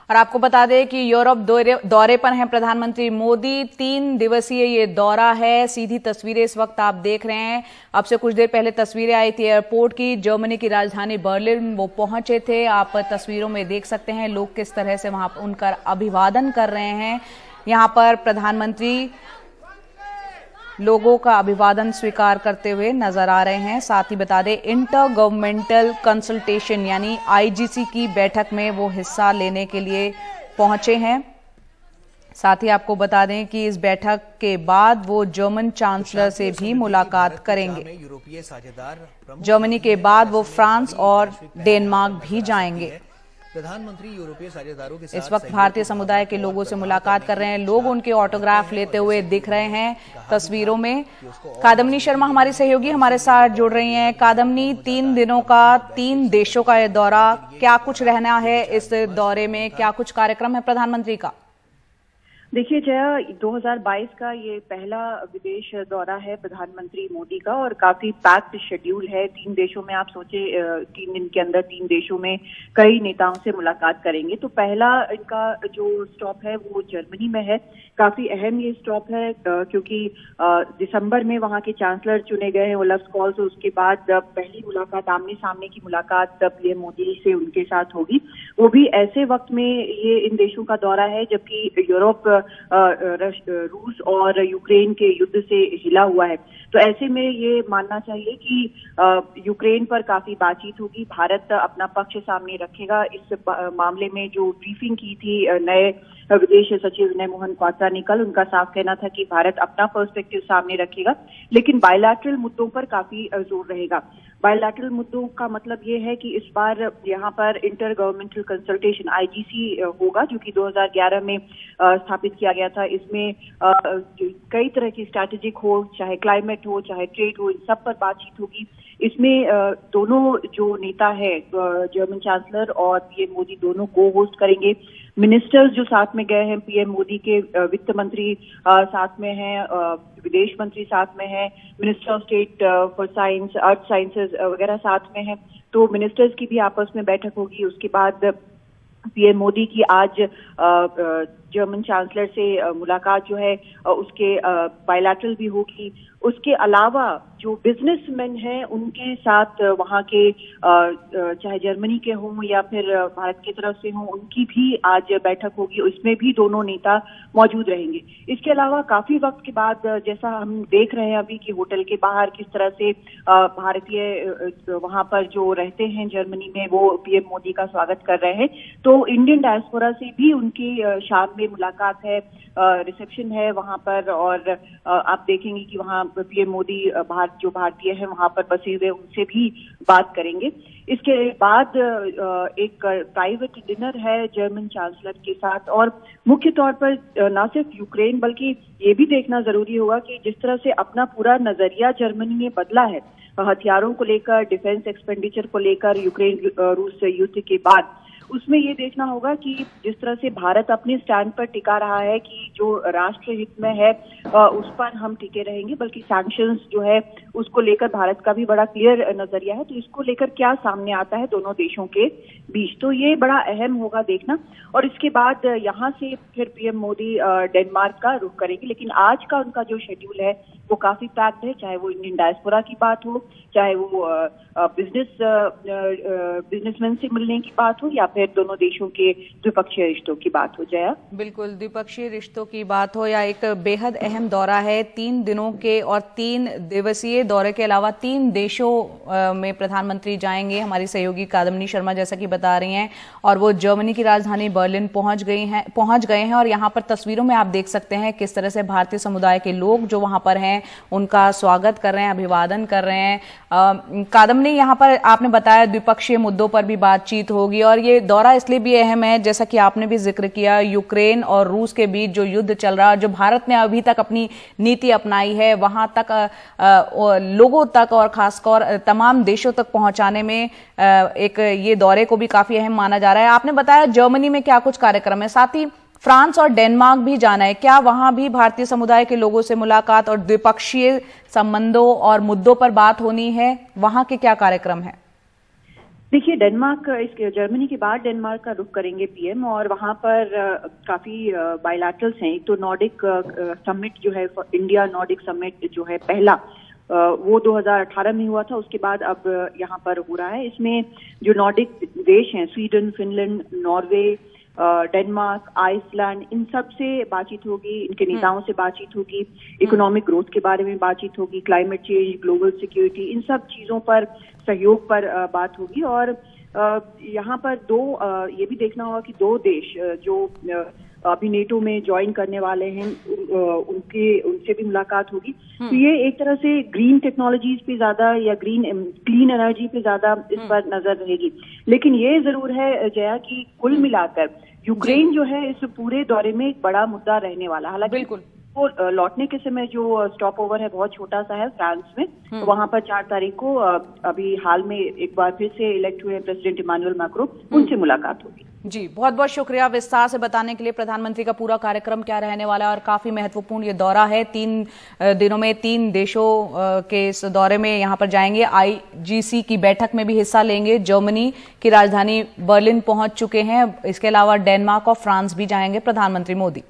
और आपको बता दें कि यूरोप दौरे पर हैं प्रधानमंत्री मोदी। 3 दिवसीय ये दौरा है। सीधी तस्वीरें इस वक्त आप देख रहे हैं। अब से कुछ देर पहले तस्वीरें आई थी एयरपोर्ट की। जर्मनी की राजधानी बर्लिन वो पहुंचे थे। आप तस्वीरों में देख सकते हैं लोग किस तरह से वहां उनका अभिवादन कर रहे हैं। यहां पर प्रधानमंत्री लोगों का अभिवादन स्वीकार करते हुए नजर आ रहे हैं। साथ ही बता दें इंटर गवर्नमेंटल कंसल्टेशन यानी आईजीसी की बैठक में वो हिस्सा लेने के लिए पहुंचे हैं। साथ ही आपको बता दें कि इस बैठक के बाद वो जर्मन चांसलर से भी मुलाकात करेंगे। जर्मनी के बाद वो फ्रांस और डेनमार्क भी जाएंगे। प्रधानमंत्री यूरोपीय साझेदारों के साथ इस वक्त भारतीय समुदाय के लोगों से मुलाकात कर रहे हैं। लोग उनके ऑटोग्राफ लेते हुए दिख रहे हैं तस्वीरों में। कादम्बनी शर्मा हमारी सहयोगी हमारे साथ जुड़ रही हैं। कादम्बनी, 3 दिनों का 3 देशों का ये दौरा, क्या कुछ रहना है इस दौरे में, क्या कुछ कार्यक्रम है प्रधानमंत्री का? देखिए जया, 2022 का ये पहला विदेश दौरा है प्रधानमंत्री मोदी का और काफी पैक्ड शेड्यूल है। 3 देशों में आप सोचे 3 दिन के अंदर 3 देशों में कई नेताओं से मुलाकात करेंगे। तो पहला इनका जो स्टॉप है वो जर्मनी में है। काफी अहम ये स्टॉप है क्योंकि दिसंबर में वहां के चांसलर चुने गए हैं ओलाफ स्कॉल्स। उसके बाद पहली मुलाकात, आमने सामने की मुलाकात पीएम मोदी से उनके साथ होगी। वो भी ऐसे वक्त में ये इन देशों का दौरा है जबकि यूरोप रूस और यूक्रेन के युद्ध से हिला हुआ है। तो ऐसे में ये मानना चाहिए कि यूक्रेन पर काफी बातचीत होगी। भारत अपना पक्ष सामने रखेगा। इस मामले में जो ब्रीफिंग की थी नए विदेश सचिव विनय मोहन क्वात्रा ने कल, उनका साफ कहना था कि भारत अपना पर्सपेक्टिव सामने रखेगा लेकिन बायलैटरल मुद्दों पर काफी जोर रहेगा। बायलैटरल मुद्दों का मतलब ये है कि इस बार यहाँ पर इंटर गवर्नमेंटल कंसल्टेशन आईजीसी होगा जो कि 2011 में स्थापित किया गया था। इसमें कई तरह की स्ट्रैटेजिक हो, चाहे क्लाइमेट हो, चाहे ट्रेड हो, इन सब पर बातचीत होगी। इसमें दोनों जो नेता है जर्मन चांसलर और पीएम मोदी दोनों को होस्ट करेंगे। मिनिस्टर्स जो साथ में गए हैं, पीएम मोदी के वित्त मंत्री साथ में हैं, विदेश मंत्री साथ में हैं, minister of state for science, earth sciences वगैरह साथ में हैं। तो मिनिस्टर्स की भी आपस में बैठक होगी। उसके बाद पीएम मोदी की आज जर्मन चांसलर से मुलाकात जो है उसके बायलैटरल भी होगी। उसके अलावा जो बिजनेसमैन हैं उनके साथ वहां के चाहे जर्मनी के हों या फिर भारत की तरफ से हों, उनकी भी आज बैठक होगी। इसमें भी दोनों नेता मौजूद रहेंगे। इसके अलावा काफी वक्त के बाद जैसा हम देख रहे हैं अभी कि होटल के बाहर किस तरह से भारतीय वहां पर जो रहते हैं जर्मनी में वो पीएम मोदी का स्वागत कर रहे हैं। तो इंडियन डायस्पोरा से भी उनकी शाम में मुलाकात है, रिसेप्शन है वहां पर। और आप देखेंगे कि वहां पीएम मोदी जो भारतीय है वहां पर बसे हुए उनसे भी बात करेंगे। इसके बाद एक प्राइवेट डिनर है जर्मन चांसलर के साथ। और मुख्य तौर पर न सिर्फ यूक्रेन बल्कि ये भी देखना जरूरी होगा कि जिस तरह से अपना पूरा नजरिया जर्मनी ने बदला है हथियारों को लेकर, डिफेंस एक्सपेंडिचर को लेकर यूक्रेन रूस युद्ध के बाद, उसमें ये देखना होगा कि जिस तरह से भारत अपने स्टैंड पर टिका रहा है कि जो राष्ट्र हित में है उस पर हम टिके रहेंगे, बल्कि सैंक्शंस जो है उसको लेकर भारत का भी बड़ा क्लियर नजरिया है। तो इसको लेकर क्या सामने आता है दोनों देशों के बीच, तो ये बड़ा अहम होगा देखना। और इसके बाद यहाँ से फिर पीएम मोदी डेनमार्क का रुख करेंगे। लेकिन आज का उनका जो शेड्यूल है वो काफी पैक्ड है, चाहे वो इंडियन डायस्पोरा की बात हो, चाहे वो बिजनेसमैन से मिलने की बात हो या फिर दोनों देशों के द्विपक्षीय रिश्तों की बात हो। जाए बिल्कुल, द्विपक्षीय रिश्तों की बात हो या एक बेहद अहम दौरा है 3 दिनों के और 3 दिवसीय दौरे के अलावा 3 देशों में प्रधानमंत्री जाएंगे। हमारी सहयोगी कादम्बनी शर्मा जैसा कि बता रही हैं और वो जर्मनी की राजधानी बर्लिन पहुंच गए हैं। और यहाँ पर तस्वीरों में आप देख सकते हैं किस तरह से भारतीय समुदाय के लोग जो वहां पर हैं उनका स्वागत कर रहे हैं, अभिवादन कर रहे हैं। कादम्बनी, यहाँ पर आपने बताया द्विपक्षीय मुद्दों पर भी बातचीत होगी और ये दौरा इसलिए भी अहम है जैसा कि आपने भी जिक्र किया, यूक्रेन और रूस के बीच जो युद्ध चल रहा है, जो भारत ने अभी तक अपनी नीति अपनाई है वहां तक लोगों तक और खासकर तमाम देशों तक पहुंचाने में एक ये दौरे को भी काफी अहम माना जा रहा है। आपने बताया जर्मनी में क्या कुछ कार्यक्रम है, साथ ही फ्रांस और डेनमार्क भी जाना है। क्या वहां भी भारतीय समुदाय के लोगों से मुलाकात और द्विपक्षीय संबंधों और मुद्दों पर बात होनी है? वहां के क्या कार्यक्रम है? देखिए, डेनमार्क, इस जर्मनी के बाद डेनमार्क का रुख करेंगे पीएम, और वहां पर काफी बायलैटरल्स हैं। एक तो नॉर्डिक समिट जो है, इंडिया नॉर्डिक समिट जो है पहला, वो 2018 में हुआ था। उसके बाद अब यहाँ पर हो रहा है। इसमें जो नॉर्डिक देश हैं, Sweden, Finland, Norway, Denmark, Iceland, इन सब से बातचीत होगी, इनके नेताओं से बातचीत होगी, इकोनॉमिक ग्रोथ के बारे में बातचीत होगी, क्लाइमेट चेंज, ग्लोबल सिक्योरिटी, इन सब चीजों पर, सहयोग पर बात होगी। और यहाँ पर ये भी देखना होगा कि दो देश जो अभी नेटो में ज्वाइन करने वाले हैं, उनसे भी मुलाकात होगी। तो ये एक तरह से ग्रीन टेक्नोलॉजीज पे ज्यादा, या क्लीन एनर्जी पे ज्यादा इस पर नजर रहेगी। लेकिन ये जरूर है जया कि कुल मिलाकर यूक्रेन जो है इस पूरे दौरे में एक बड़ा मुद्दा रहने वाला। हालांकि वो लौटने के समय जो स्टॉप ओवर है बहुत छोटा सा है फ्रांस में, तो वहां पर 4 तारीख को अभी हाल में एक बार फिर से इलेक्ट हुए प्रेसिडेंट इमानुएल मैक्रों, उनसे मुलाकात होगी। जी, बहुत बहुत शुक्रिया विस्तार से बताने के लिए। प्रधानमंत्री का पूरा कार्यक्रम क्या रहने वाला है और काफी महत्वपूर्ण ये दौरा है। 3 दिनों में 3 देशों के इस दौरे में यहाँ पर जाएंगे। आईजीसी की बैठक में भी हिस्सा लेंगे। जर्मनी की राजधानी बर्लिन पहुंच चुके हैं। इसके अलावा डेनमार्क और फ्रांस भी जाएंगे प्रधानमंत्री मोदी।